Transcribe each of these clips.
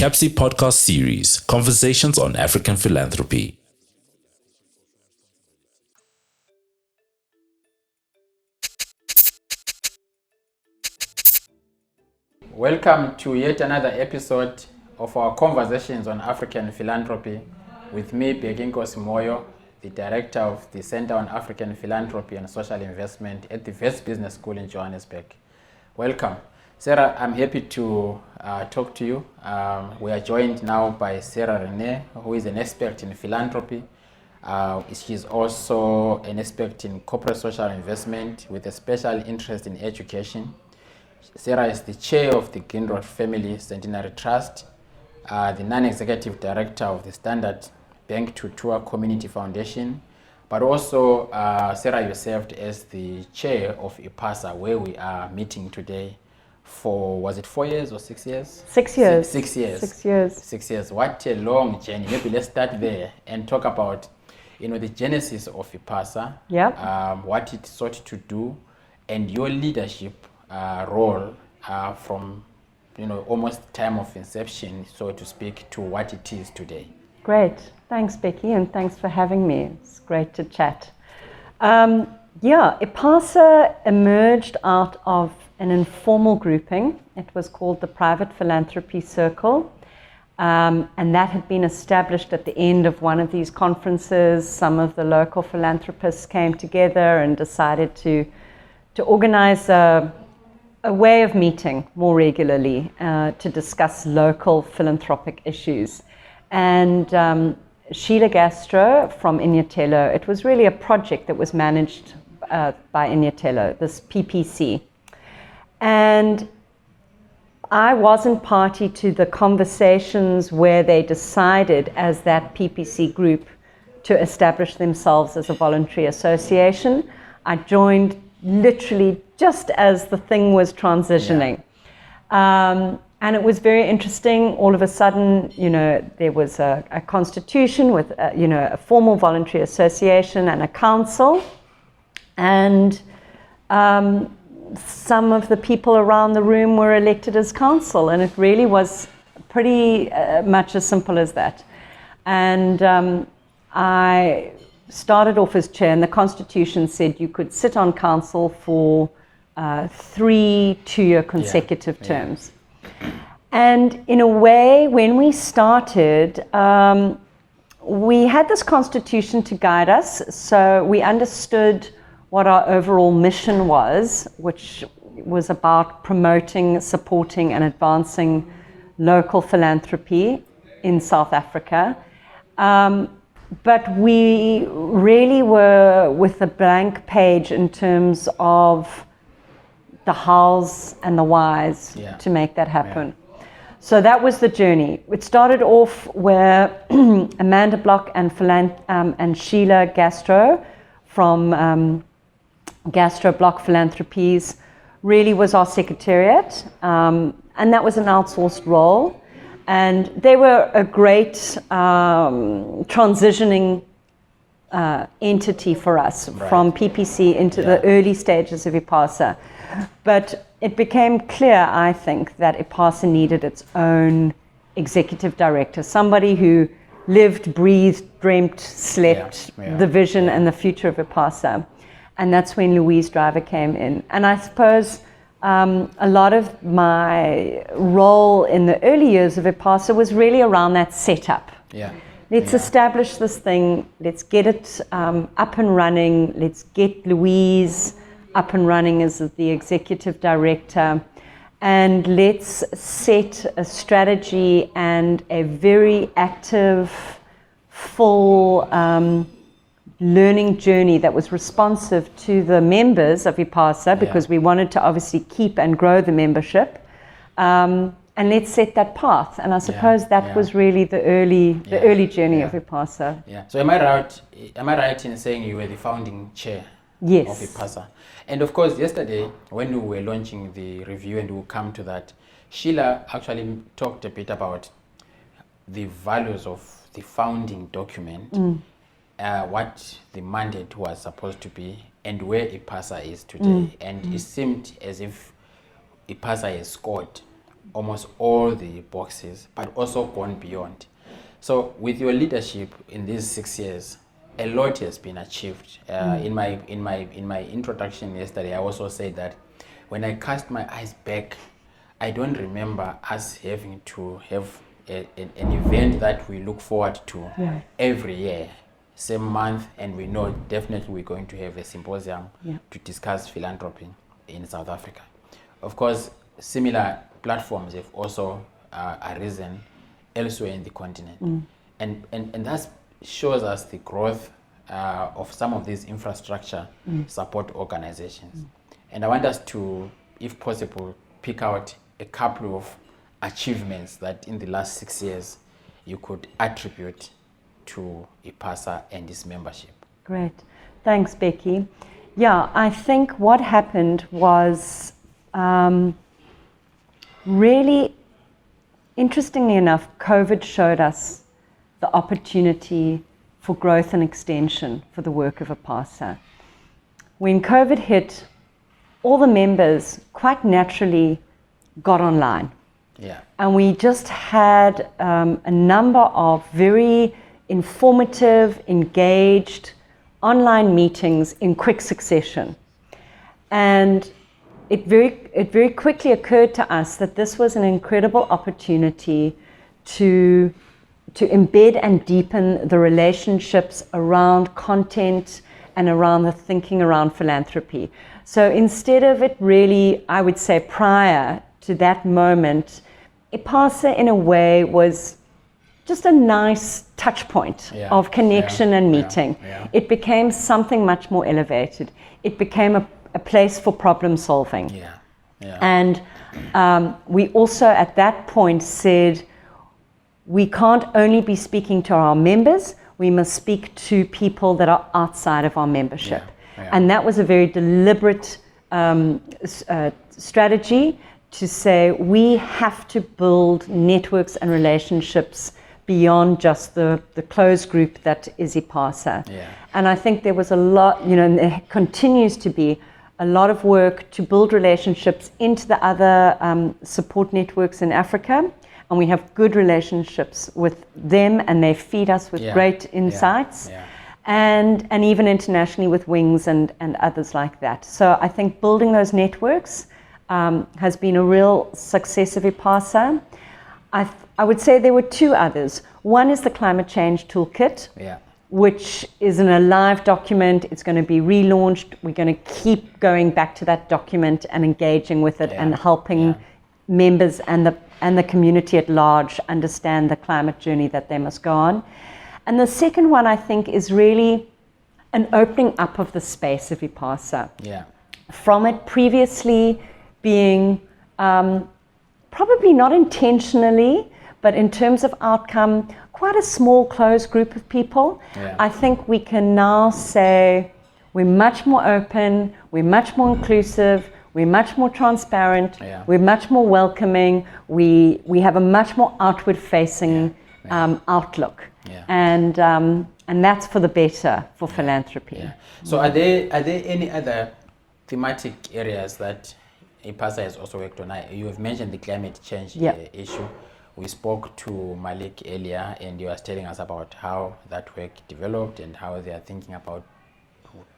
CAPSI podcast series, Conversations on African Philanthropy. Welcome to yet another episode of our Conversations on African Philanthropy with me, Bhekinkosi Moyo, the Director of the Center on African Philanthropy and Social Investment at the West Business School in Johannesburg. Welcome. Sarah, I'm happy to talk to you. We are joined now by Sarah Rennie, who is an expert in philanthropy. She's also an expert in corporate social investment with a special interest in education. Sarah is the chair of the Grindrod Family Centenary Trust, the non-executive director of the Standard Bank to Tour Community Foundation, but also Sarah, you served as the chair of IPASA, where we are meeting today for, was it 4 years or 6 years? 6 years. 6 years. 6 years. 6 years. What a long journey. Maybe let's start there and talk about, the genesis of IPASA, what it sought to do, and your leadership role from almost time of inception, so to speak, to what it is today. Great. Thanks, Becky, and thanks for having me. It's great to chat. IPASA emerged out of an informal grouping. It was called the Private Philanthropy Circle, and that had been established at the end of one of these conferences. Some of the local philanthropists came together and decided to organize a way of meeting more regularly to discuss local philanthropic issues. And Sheila Gastro from Inyatelo, it was really a project that was managed by Inyatelo, this PPC. And I wasn't party to the conversations where they decided as that PPC group to establish themselves as a voluntary association. I joined literally just as the thing was transitioning. And it was very interesting. All of a sudden, there was a constitution with, a formal voluntary association and a council. And some of the people around the room were elected as council. And it really was pretty much as simple as that. And I started off as chair, and the constitution said you could sit on council for 3 2-year consecutive terms. And in a way, when we started, we had this constitution to guide us, so we understood what our overall mission was, which was about promoting, supporting, and advancing local philanthropy in South Africa. But we really were with a blank page in terms of the hows and the whys to make that happen. So that was the journey. It started off where Amanda Block and Sheila Gastro from Gastro Block Philanthropies really was our secretariat, and that was an outsourced role. And they were a great transitioning entity for us from PPC into the early stages of IPASA. But it became clear, I think, that IPASA needed its own executive director, somebody who lived, breathed, dreamt, slept the vision and the future of IPASA. And that's when Louise Driver came in. And I suppose a lot of my role in the early years of IPASA was really around that setup. Let's establish this thing, let's get it up and running, let's get Louise up and running as the executive director, and let's set a strategy and a very active, full learning journey that was responsive to the members of IPASA, because we wanted to obviously keep and grow the membership, and let's set that path. And I suppose that was really the early journey of IPASA. So am I right in saying you were the founding chair of IPASA? And of course, yesterday when we were launching the review, and we'll come to that, Sheila actually talked a bit about the values of the founding document, what the mandate was supposed to be, and where IPASA is today. And it seemed as if IPASA has scored almost all the boxes, but also gone beyond. So with your leadership in these 6 years, a lot has been achieved. In my introduction yesterday, I also said that when I cast my eyes back, I don't remember us having to have an event that we look forward to every year, same month, and we know definitely we're going to have a symposium to discuss philanthropy in South Africa. Of course, similar platforms have also arisen elsewhere in the continent. And that shows us the growth of some of these infrastructure support organizations. And I want us to, if possible, pick out a couple of achievements that in the last 6 years you could attribute to IPASA and its membership. Great. Thanks, Becky. Yeah, I think what happened was really, interestingly enough, COVID showed us the opportunity for growth and extension for the work of IPASA. When COVID hit, all the members quite naturally got online. And we just had a number of very informative, engaged online meetings in quick succession. And it very quickly occurred to us that this was an incredible opportunity to embed and deepen the relationships around content and around the thinking around philanthropy. So instead of it really, I would say prior to that moment, IPASA in a way was just a nice touch point of connection and meeting. It became something much more elevated. It became a place for problem solving. And we also at that point said, we can't only be speaking to our members, we must speak to people that are outside of our membership. And that was a very deliberate strategy to say we have to build networks and relationships beyond just the closed group that is IPASA. And I think there was a lot, and there continues to be a lot of work to build relationships into the other support networks in Africa. And we have good relationships with them, and they feed us with great insights. And even internationally with Wings and others like that. So I think building those networks has been a real success of IPASA. I would say there were two others. One is the Climate Change Toolkit, which is in a live document. It's going to be relaunched. We're going to keep going back to that document and engaging with it and helping members and the community at large understand the climate journey that they must go on. And the second one, I think, is really an opening up of the space of IPASA. From it previously being probably not intentionally, but in terms of outcome, quite a small closed group of people. I think we can now say we're much more open, we're much more inclusive, we're much more transparent, we're much more welcoming, we have a much more outward facing outlook. And that's for the better for philanthropy. So are there any other thematic areas that IPASA has also worked on? You have mentioned the climate change issue. We spoke to Malik earlier, and he was telling us about how that work developed and how they are thinking about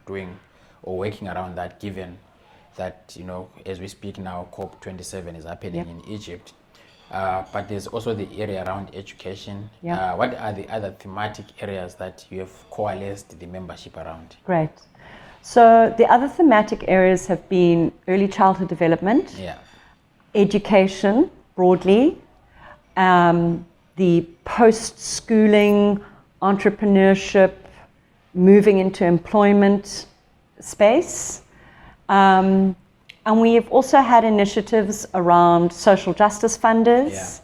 doing or working around that, given that, as we speak now, COP27 is happening in Egypt. But there's also the area around education. What are the other thematic areas that you have coalesced the membership around? Great. So the other thematic areas have been early childhood development, education broadly, the post-schooling, entrepreneurship, moving into employment space. And we have also had initiatives around social justice funders.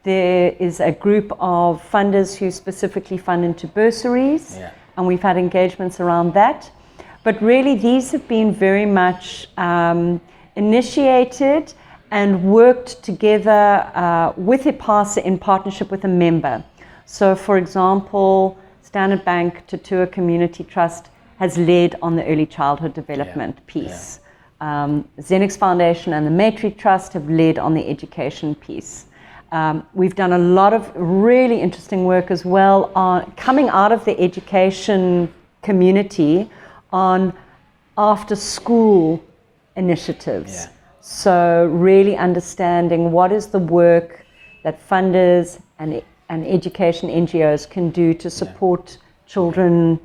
There is a group of funders who specifically fund into bursaries, and we've had engagements around that. But really, these have been very much initiated and worked together with IPASA in partnership with a member. So, for example, Standard Bank Tatua Community Trust has led on the early childhood development piece. Xenix Foundation and the Maitri Trust have led on the education piece. We've done a lot of really interesting work as well on coming out of the education community on after school initiatives. Yeah. So really understanding what is the work that funders and education NGOs can do to support children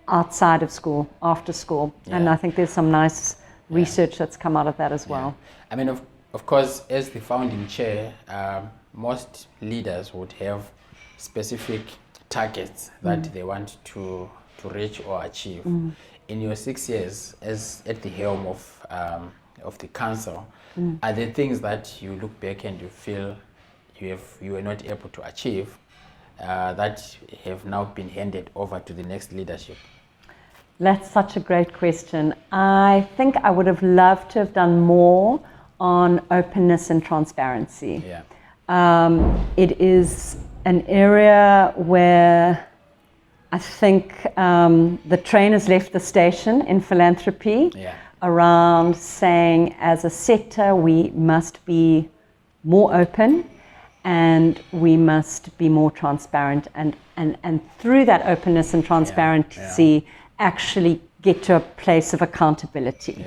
outside of school, after school. Yeah. And I think there's some nice research that's come out of that as well. I mean, of course, as the founding chair, most leaders would have specific targets that they want to reach or achieve. In your 6 years as at the helm of the council, are there things that you look back and you feel you were not able to achieve that have now been handed over to the next leadership? That's such a great question. I think I would have loved to have done more on openness and transparency. Yeah. It is an area where I think the train has left the station in philanthropy around saying as a sector we must be more open and we must be more transparent and through that openness and transparency actually get to a place of accountability.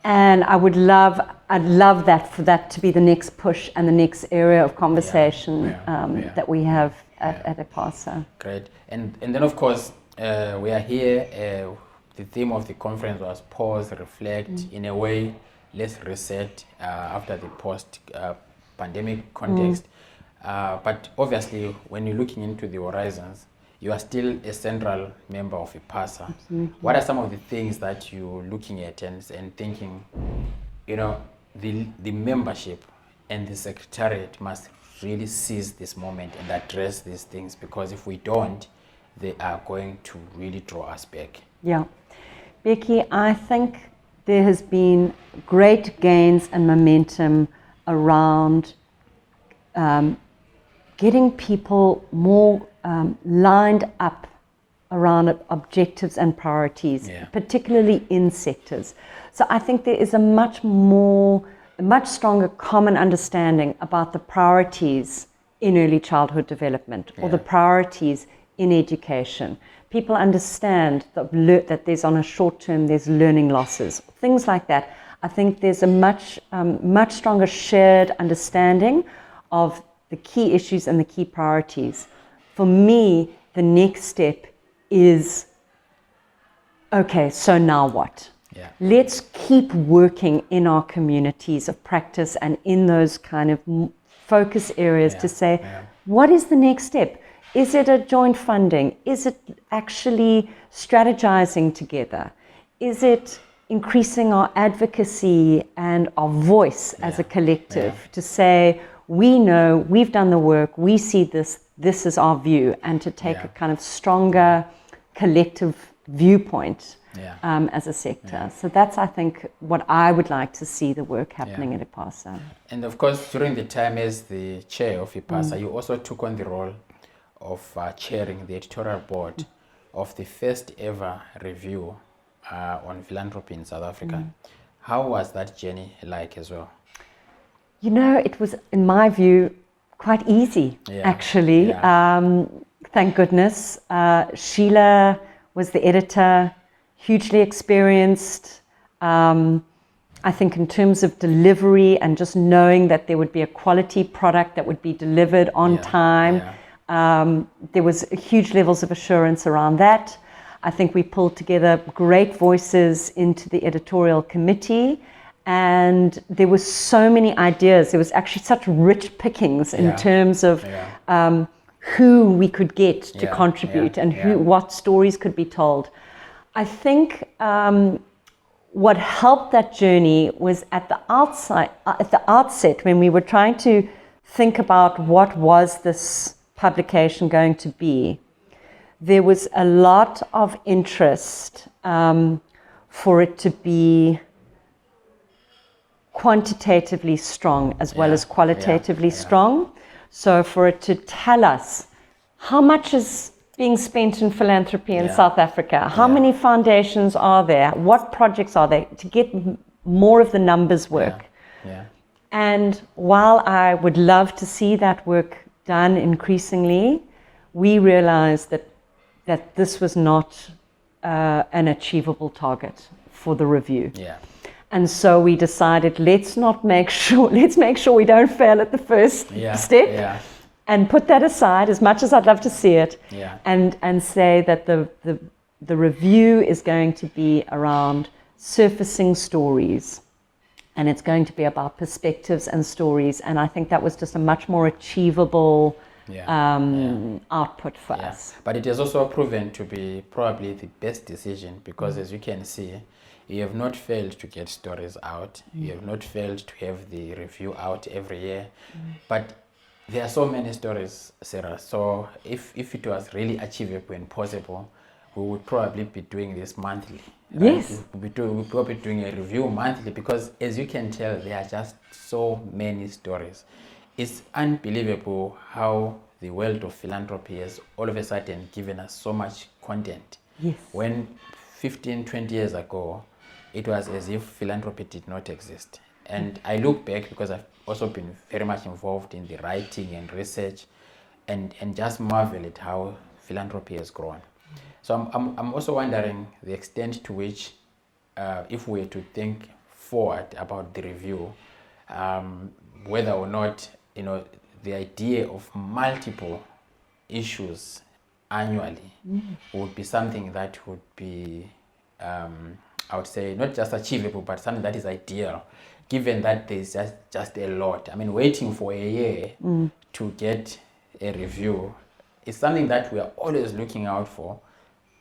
And I'd love that for that to be the next push and the next area of conversation that we have at IPASA. Great. And then of course we are here, the theme of the conference was pause, reflect, in a way, let's reset after the post-pandemic context. But obviously when you're looking into the horizons, you are still a central member of IPASA. Absolutely. What are some of the things that you're looking at and thinking, the membership and the secretariat must really seize this moment and address these things, because if we don't, they are going to really draw us back. Yeah. Becky, I think there has been great gains and momentum around getting people more lined up around objectives and priorities, particularly in sectors. So I think there is a much stronger common understanding about the priorities in early childhood development or the priorities in education. People understand that there's on a short term, there's learning losses, things like that. I think there's a much stronger shared understanding of the key issues and the key priorities. For me, the next step is, okay, so now what? Let's keep working in our communities of practice and in those kind of focus areas to say, what is the next step? Is it a joint funding? Is it actually strategizing together? Is it increasing our advocacy and our voice as a collective to say, we know, we've done the work, we see this is our view, and to take a kind of stronger collective viewpoint as a sector. So that's, I think, what I would like to see the work happening at IPASA. And of course, during the time as the chair of IPASA, you also took on the role of chairing the editorial board of the first ever review on philanthropy in South Africa. How was that journey like as well? It was, in my view, quite easy, actually. Thank goodness. Sheila was the editor, hugely experienced. I think in terms of delivery and just knowing that there would be a quality product that would be delivered on time, there was huge levels of assurance around that. I think we pulled together great voices into the editorial committee, and there were so many ideas. There was actually such rich pickings in terms of who we could get to contribute and what stories could be told. I think what helped that journey was at the outset when we were trying to think about what was this publication going to be. There was a lot of interest for it to be quantitatively strong as well as qualitatively strong. So for it to tell us how much is being spent in philanthropy in Yeah. South Africa? How Yeah. many foundations are there? What projects are there to get more of the numbers work? Yeah. And while I would love to see that work done increasingly, we realized that this was not an achievable target for the review. Yeah. And so we decided, let's make sure we don't fail at the first Yeah. step, Yeah. and put that aside, as much as I'd love to see it, Yeah. and say that the review is going to be around surfacing stories, and it's going to be about perspectives and stories. And I think that was just a much more achievable output for us. But it has also proven to be probably the best decision, because as you can see, you have not failed to get stories out. You have not failed to have the review out every year. But there are so many stories, Sarah. So if it was really achievable and possible, we would probably be doing this monthly. Right? Yes. We'll probably be doing a review monthly, because as you can tell, there are just so many stories. It's unbelievable how the world of philanthropy has all of a sudden given us so much content. Yes. When 15, 20 years ago, it was as if philanthropy did not exist. And I look back, because I've also been very much involved in the writing and research, and just marvel at how philanthropy has grown. So I'm also wondering the extent to which, if we were to think forward about the review, whether or not, the idea of multiple issues annually would be something that would be, I would say, not just achievable, but something that is ideal, given that there's just a lot. I mean, waiting for a year to get a review is something that we are always looking out for,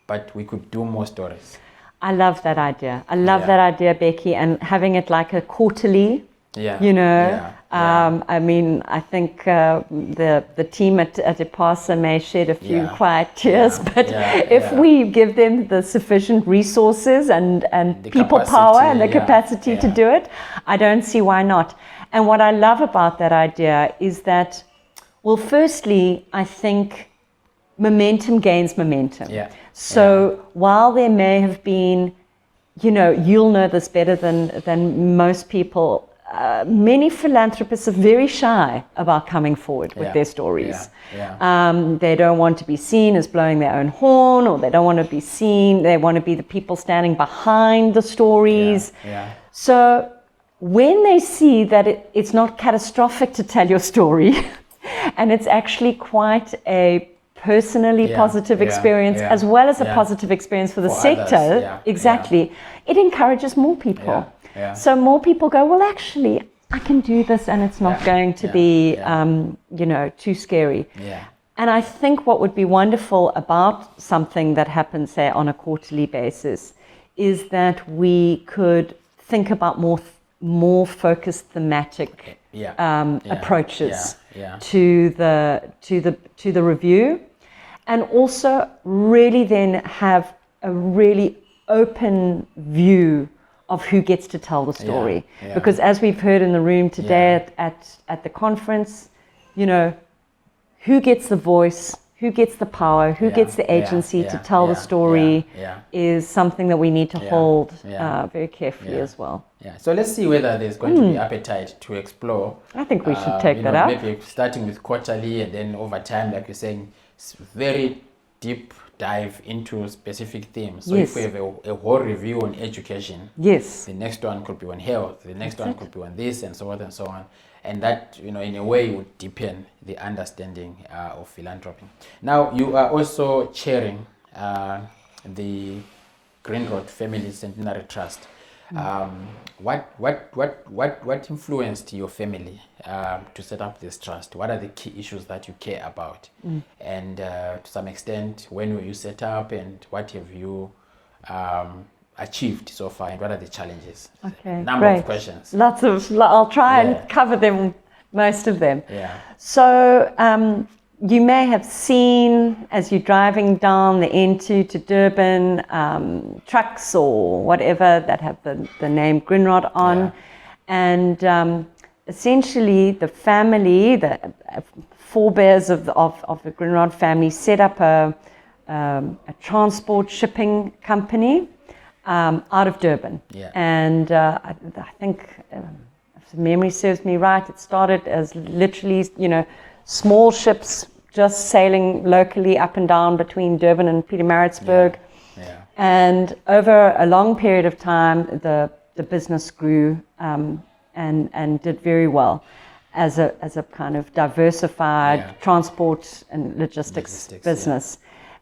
but we could do more stories. I love that idea. I love that idea, Becky, and having it like a quarterly. I mean, I think the team at IPASA may shed a few quiet tears, but if we give them the sufficient resources and people power and the capacity to do it, I don't see why not. And what I love about that idea is that, well, firstly, I think momentum gains momentum. So while there may have been, you'll know this better than most people, many philanthropists are very shy about coming forward with their stories. They don't want to be seen as blowing their own horn, or they don't want to be seen, they want to be the people standing behind the stories. So when they see that it's not catastrophic to tell your story, and it's actually quite a personally positive experience, as well as a positive experience for the sector, it encourages more people. So more people go, well, actually, I can do this, and it's not going to be, too scary. And I think what would be wonderful about something that happens, say, on a quarterly basis, is that we could think about more focused thematic approaches to the review, and also really then have a really open view of who gets to tell the story. Because as we've heard in the room today at the conference, who gets the voice, who gets the power, who gets the agency to tell the story is something that we need to hold very carefully as well. So let's see whether there's going to be appetite to explore. I think we should take that up. Maybe starting with quarterly, and then over time, like you're saying, very deep dive into specific themes. So if we have a whole review on education, the next one could be on health, the next one could be on this, and so on and so on. And that, in a way, would deepen the understanding of philanthropy. Now, you are also chairing the Grindrod Family Centenary Trust. What influenced your family to set up this trust? What are the key issues that you care about? And to some extent, when were you set up, and what have you achieved so far, and what are the challenges? Number of questions. I'll try and cover them, most of them. So you may have seen, as you're driving down the N2 to Durban, trucks or whatever that have the name Grindrod on. And essentially the family, the forebears of the Grindrod family, set up a transport shipping company out of Durban. Yeah. And I think, if memory serves me right, it started as literally, small ships just sailing locally up and down between Durban and Pietermaritzburg. Yeah. And over a long period of time, the business grew and did very well as a kind of diversified transport and logistics business.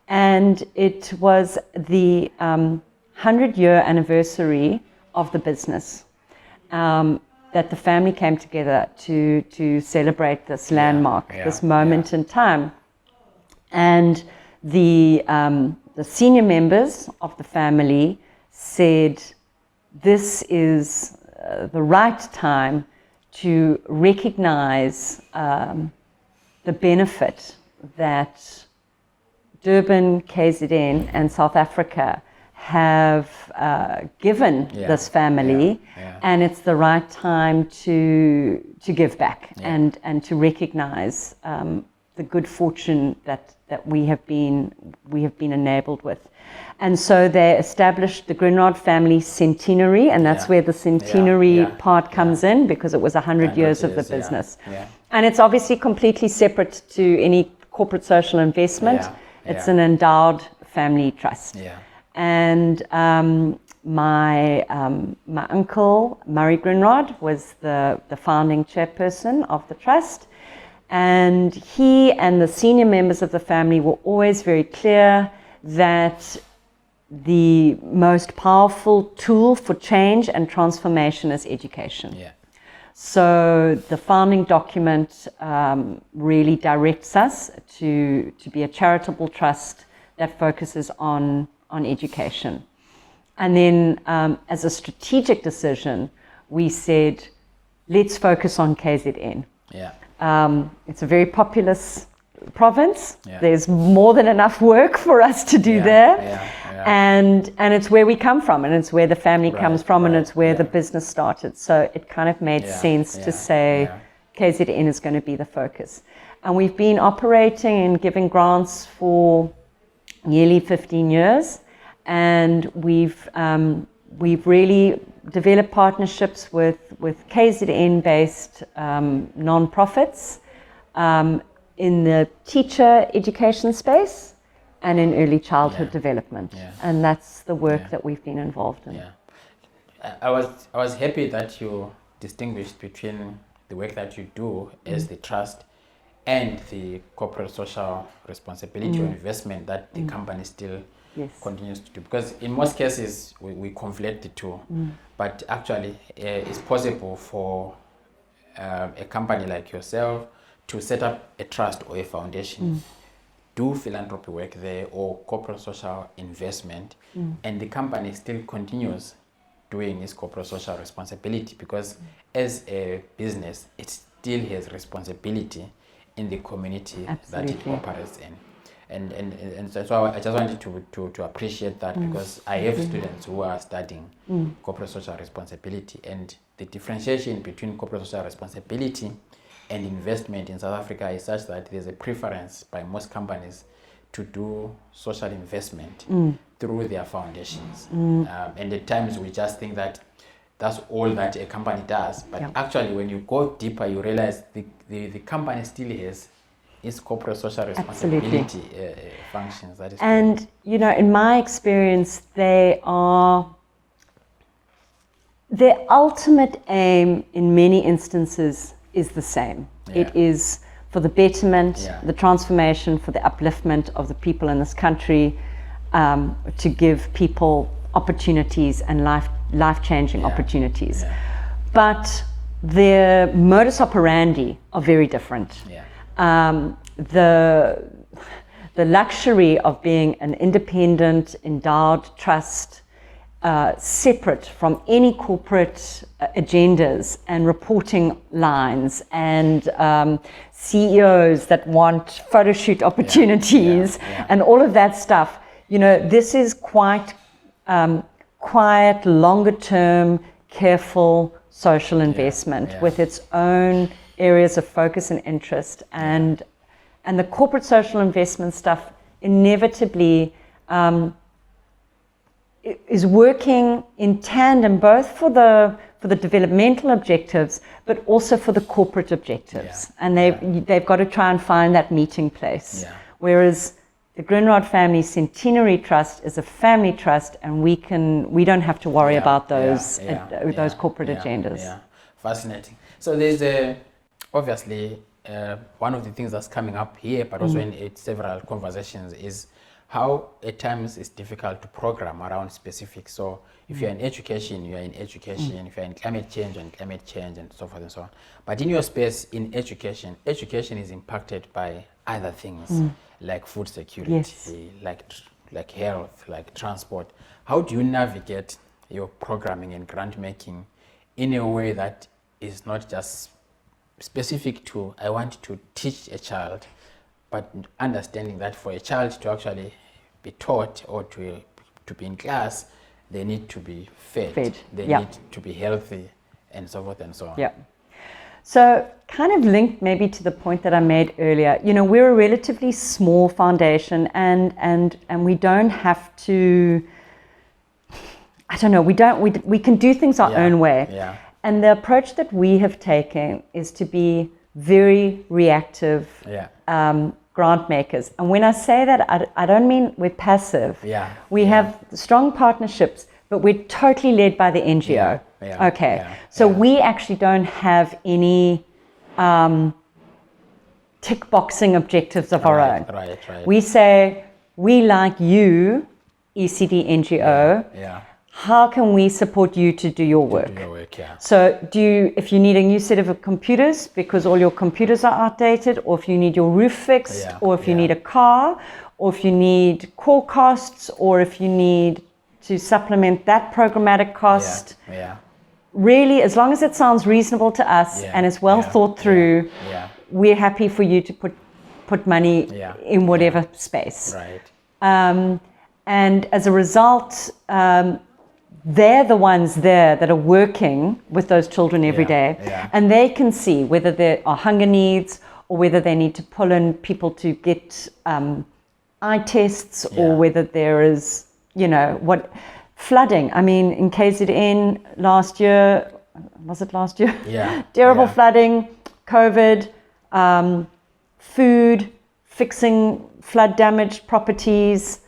And it was the 100-year anniversary of the business that the family came together to celebrate this landmark, this moment in time. And the senior members of the family said, this is the right time to recognize the benefit that Durban, KZN, and South Africa have given this family, and it's the right time to give back and to recognize the good fortune that we have been enabled with. And so they established the Grindrod Family Centenary, and that's where the centenary part comes in, because it was 100 years of the business. And it's obviously completely separate to any corporate social investment. It's an endowed family trust. And my uncle, Murray Grindrod, was the founding chairperson of the trust. And he and the senior members of the family were always very clear that the most powerful tool for change and transformation is education. So the founding document really directs us to be a charitable trust that focuses on education. And then as a strategic decision, we said, let's focus on KZN. It's a very populous province. There's more than enough work for us to do there. And it's where we come from, and it's where the family comes from, and it's where the business started. So it kind of made sense to say KZN is going to be the focus. And we've been operating and giving grants for nearly 15 years, and we've really developed partnerships with KZN-based non-profits in the teacher education space and in early childhood development. And that's the work that we've been involved in. I was happy that you distinguished between the work that you do as the trust and the corporate social responsibility or investment that the company still continues to do. Because in most cases, we conflate the two. But actually, it's possible for a company like yourself to set up a trust or a foundation, do philanthropy work there or corporate social investment, and the company still continues doing its corporate social responsibility, because as a business, it still has responsibility in the community that it operates in. And so I just wanted to appreciate that, because I have students who are studying corporate social responsibility, and the differentiation between corporate social responsibility and investment in South Africa is such that there's a preference by most companies to do social investment through their foundations. And at times we just think that that's all that a company does. But actually, when you go deeper, you realize the company still has its corporate social responsibility functions. That is and, in my experience, their ultimate aim in many instances is the same. It is for the betterment, the transformation, for the upliftment of the people in this country, to give people opportunities and life-changing opportunities. But their modus operandi are very different. The luxury of being an independent, endowed trust, separate from any corporate agendas and reporting lines and CEOs that want photo shoot opportunities and all of that stuff. This is quite quiet, longer term, careful social investment with its own areas of focus and interest, and the corporate social investment stuff inevitably is working in tandem both for the developmental objectives, but also for the corporate objectives. Yeah. And they've got to try and find that meeting place. Yeah. Whereas the Grindrod Family Centenary Trust is a family trust, and we don't have to worry about those corporate agendas. Yeah. Fascinating. So there's obviously one of the things that's coming up here, but also in several conversations, is how at times it's difficult to program around specifics. So if you're in education, you're in education. If you're in climate change, you're in climate change, and so forth and so on. But in your space, in education is impacted by other things like food security, yes, like health, like transport. How do you navigate your programming and grant making in a way that is not just specific to, I want to teach a child, but understanding that for a child to actually be taught or to be in class, they need to be fed. They need to be healthy, and so forth and so on. Yeah. So kind of linked maybe to the point that I made earlier, we're a relatively small foundation, and we don't have to, I don't know, we can do things our own way. Yeah. And the approach that we have taken is to be very reactive grant makers. And when I say that, I don't mean we're passive. Yeah. We have strong partnerships, but we're totally led by the NGO. So we actually don't have any tick boxing objectives of our own. Right. We say, we like you, ECD NGO. How can we support you to do your work? So if you need a new set of computers because all your computers are outdated, or if you need your roof fixed, or if you need a car, or if you need core costs, or if you need to supplement that programmatic cost, really, as long as it sounds reasonable to us and is well thought through, we're happy for you to put money in whatever space. Right. And as a result, they're the ones there that are working with those children every day, and they can see whether there are hunger needs, or whether they need to pull in people to get eye tests, or whether there is, flooding. I mean, in KZN last year, was it last year? Terrible flooding, COVID, food, fixing flood damaged properties.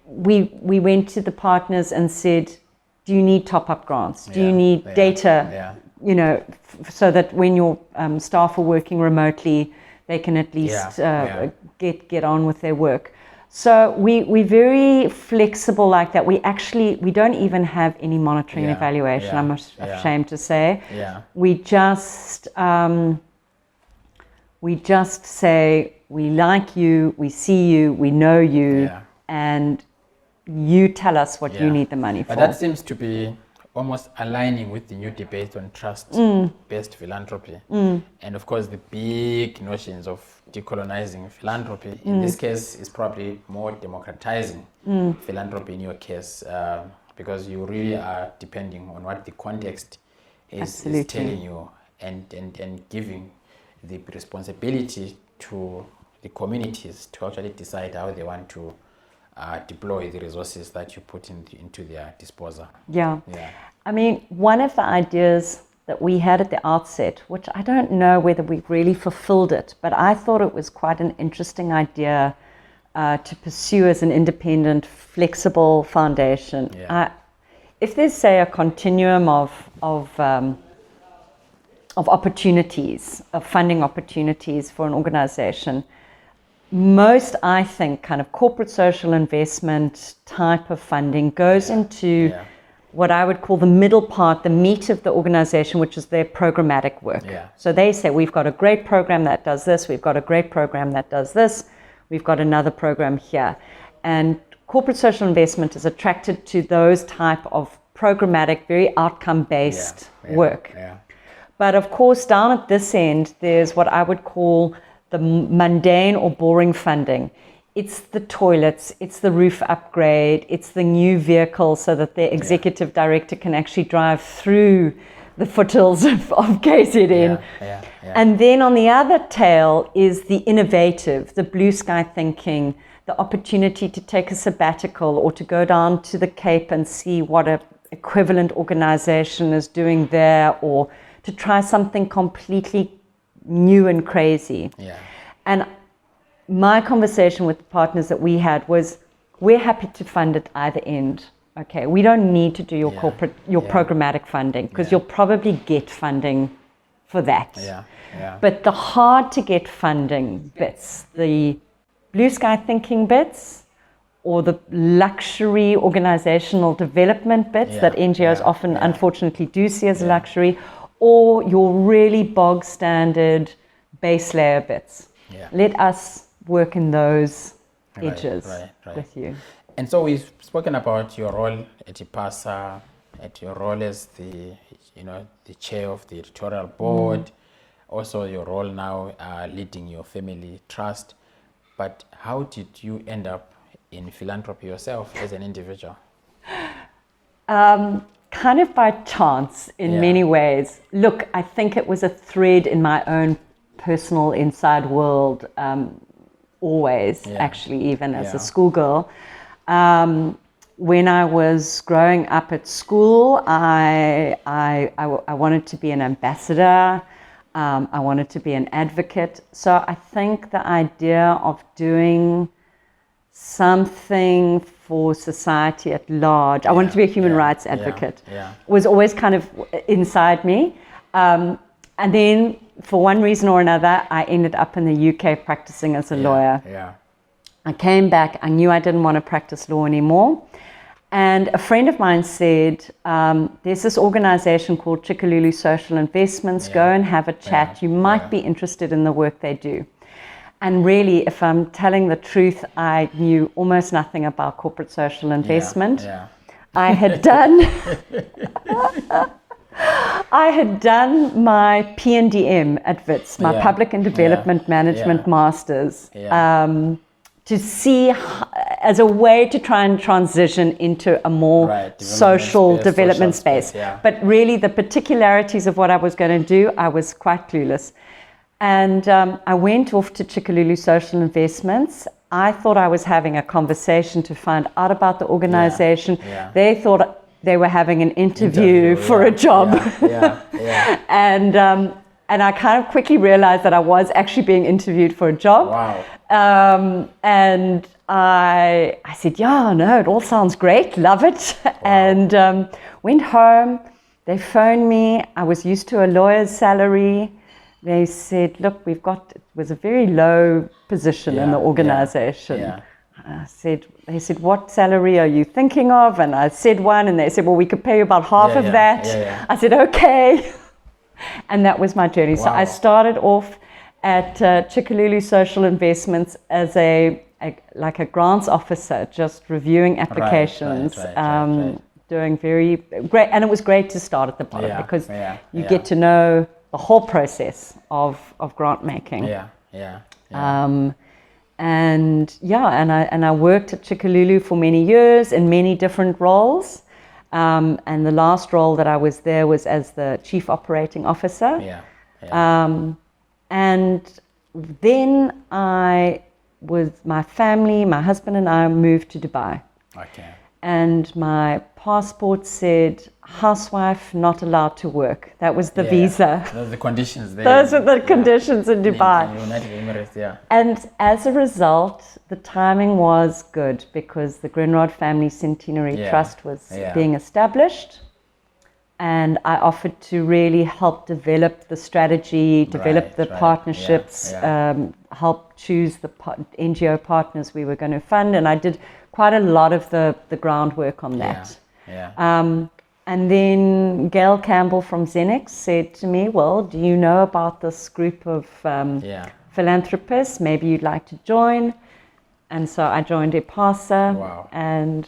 We went to the partners and said, do you need top-up grants? Do you need data, so that when your staff are working remotely, they can at least get on with their work. So we're very flexible like that. We don't even have any monitoring evaluation, I'm ashamed to say. We just say, we like you, we see you, we know you, and you tell us what you need the money for. But that seems to be almost aligning with the new debate on trust-based philanthropy. And of course, the big notions of decolonizing philanthropy, in this case, is probably more democratizing philanthropy in your case, because you really are depending on what the context is telling you, and giving the responsibility to the communities to actually decide how they want to deploy the resources that you put into their disposal. I mean, one of the ideas that we had at the outset, which I don't know whether we've really fulfilled it, but I thought it was quite an interesting idea to pursue as an independent, flexible foundation. If there's, say, a continuum of opportunities, of funding opportunities for an organization, most, I think, kind of corporate social investment type of funding goes into what I would call the middle part, the meat of the organization, which is their programmatic work. So they say, we've got a great program that does this, we've got a great program that does this, we've got another program here. And corporate social investment is attracted to those type of programmatic, very outcome-based work. But of course, down at this end, there's what I would call the mundane or boring funding. It's the toilets, it's the roof upgrade, it's the new vehicle so that the executive director can actually drive through the foothills of KZN. And then on the other tail is the innovative, the blue sky thinking, the opportunity to take a sabbatical or to go down to the Cape and see what an equivalent organization is doing there, or to try something completely new and crazy. And my conversation with the partners that we had was, we're happy to fund at either end. Okay, we don't need to do your corporate, your programmatic funding, because you'll probably get funding for that. But the hard to get funding bits, the blue sky thinking bits, or the luxury organizational development bits that NGOs often unfortunately do see as a luxury, or your really bog standard base layer bits. Let us work in those edges with you. And so we've spoken about your role at IPASA, at your role as the chair of the editorial board, also your role now leading your family trust. But how did you end up in philanthropy yourself as an individual? Kind of by chance in many ways. Look, I think it was a thread in my own personal inside world, always, actually, even as a schoolgirl. When I was growing up at school, I wanted to be an ambassador. I wanted to be an advocate. So I think the idea of doing something for society at large, I wanted to be a human rights advocate, was always kind of inside me. And then for one reason or another, I ended up in the UK practicing as a lawyer. I came back, I knew I didn't want to practice law anymore. And a friend of mine said, there's this organization called Chikalulu Social Investments, go and have a chat. You might be interested in the work they do. And really, if I'm telling the truth, I knew almost nothing about corporate social investment. I had done my PNDM at WITS, my Public and Development Management Masters, to see as a way to try and transition into a more social development space. But really the particularities of what I was going to do, I was quite clueless. And I went off to Chikalulu Social Investments. I thought I was having a conversation to find out about the organization. They thought they were having an interview for a job. And I kind of quickly realized that I was actually being interviewed for a job. And I said, no, it all sounds great, love it. And went home, they phoned me, I was used to a lawyer's salary. They said, look, it was a very low position in the organization. They said, what salary are you thinking of? And I said one, and they said, well, we could pay you about half of that. I said, okay. And that was my journey. So I started off at Chikalulu Social Investments as a grants officer, just reviewing applications, doing very great. And it was great to start at the bottom because you get to know the whole process of grant making. And I worked at Chikalulu for many years in many different roles. And the last role that I was there was as the Chief Operating Officer. And then with my family, my husband and I moved to Dubai. And my passport said, housewife, not allowed to work. That was the visa. Those are the conditions there. Those were the conditions in Dubai. In United Emirates, And as a result, the timing was good because the Grindrod Family Centenary Trust was being established. And I offered to really help develop the strategy, develop the partnerships, help choose the NGO partners we were going to fund. And I did quite a lot of the groundwork on that. And then Gail Campbell from Xenex said to me, well, do you know about this group of philanthropists? Maybe you'd like to join. And so I joined IPASA and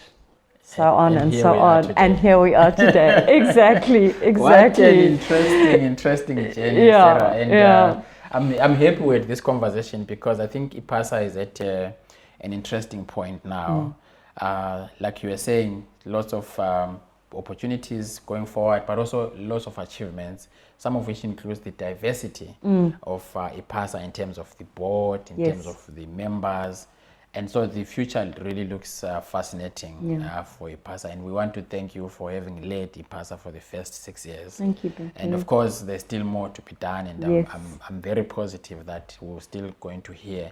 so on and so on. And here we are today. Exactly. What an interesting journey, Sarah. And I'm happy with this conversation because I think IPASA is at an interesting point now. Like you were saying, lots of opportunities going forward, but also lots of achievements, some of which includes the diversity of IPASA in terms of the board, in terms of the members. And so the future really looks fascinating for IPASA. And we want to thank you for having led IPASA for the first 6 years. Thank you, Becky. And of course, there's still more to be done. And Yes. I'm very positive that we're still going to hear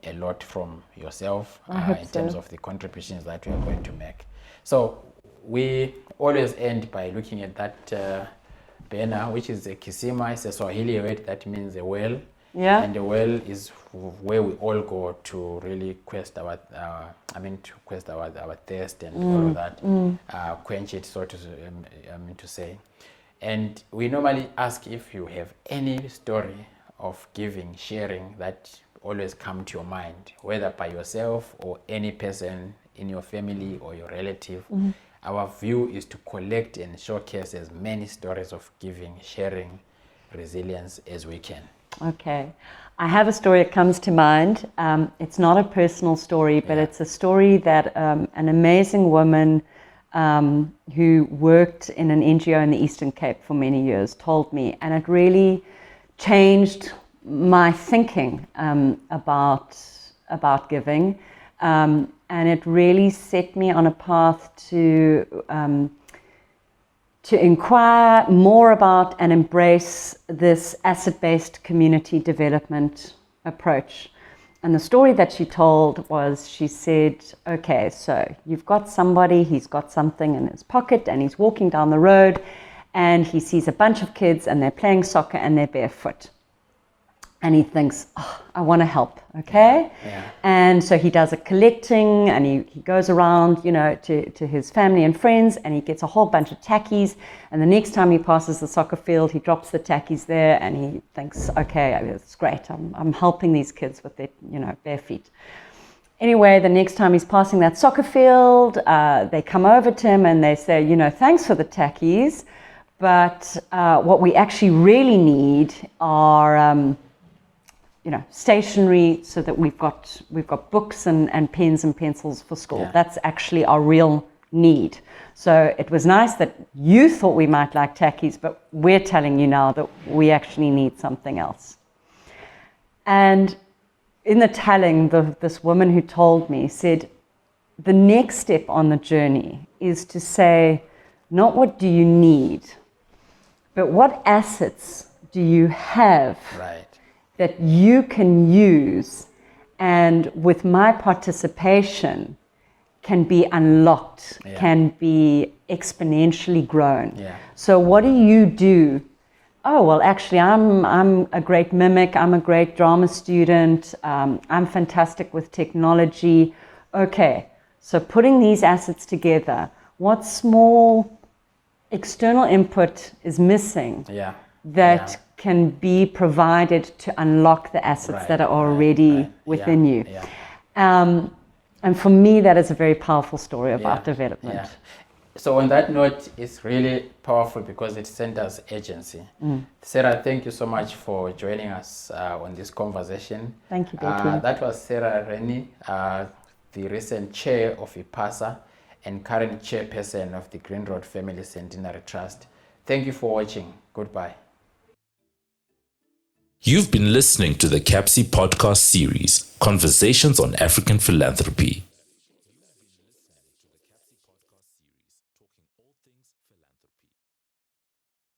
a lot from yourself in terms of the contributions that we are going to make. So we always end by looking at that banner, which is a kisima. It's a Swahili word that means a well. Yeah. And the well is where we all go to really quest our, our thirst and all of that, quench it, so to say. And we normally ask if you have any story of giving, sharing that always come to your mind, whether by yourself or any person in your family or your relative. Our view is to collect and showcase as many stories of giving, sharing, resilience as we can. Okay. I have a story that comes to mind. It's not a personal story, but it's a story that an amazing woman who worked in an NGO in the Eastern Cape for many years told me, and it really changed my thinking about giving, and it really set me on a path to inquire more about and embrace this asset-based community development approach. And the story that she told was, she said, okay, so you've got somebody, he's got something in his pocket and he's walking down the road and he sees a bunch of kids and they're playing soccer and they're barefoot. And he thinks, oh, I want to help, okay? Yeah. And so he does a collecting and he goes around, to his family and friends, and he gets a whole bunch of tackies. And the next time he passes the soccer field, he drops the tackies there and he thinks, okay, it's great. I'm helping these kids with their, bare feet. Anyway, the next time he's passing that soccer field, they come over to him and they say, thanks for the tackies, but what we actually really need are stationery, so that we've got books and pens and pencils for school. Yeah. That's actually our real need. So it was nice that you thought we might like tackies, but we're telling you now that we actually need something else. And in the telling, this woman who told me said, the next step on the journey is to say, not what do you need, but what assets do you have that you can use, and with my participation can be unlocked, can be exponentially grown. So what do you do? Oh, well, actually, I'm a great mimic, I'm a great drama student, I'm fantastic with technology. Okay, so putting these assets together, what small external input is missing that can be provided to unlock the assets that are already within you. And for me, that is a very powerful story about development. So on that note, it's really powerful because it centers agency. Sarah, thank you so much for joining us on this conversation. Thank you, Becky. That was Sarah Rennie, the recent chair of IPASA and current chairperson of the Grindrod Family Centenary Trust. Thank you for watching. Goodbye. You've been listening to the CAPSI podcast series, Conversations on African Philanthropy.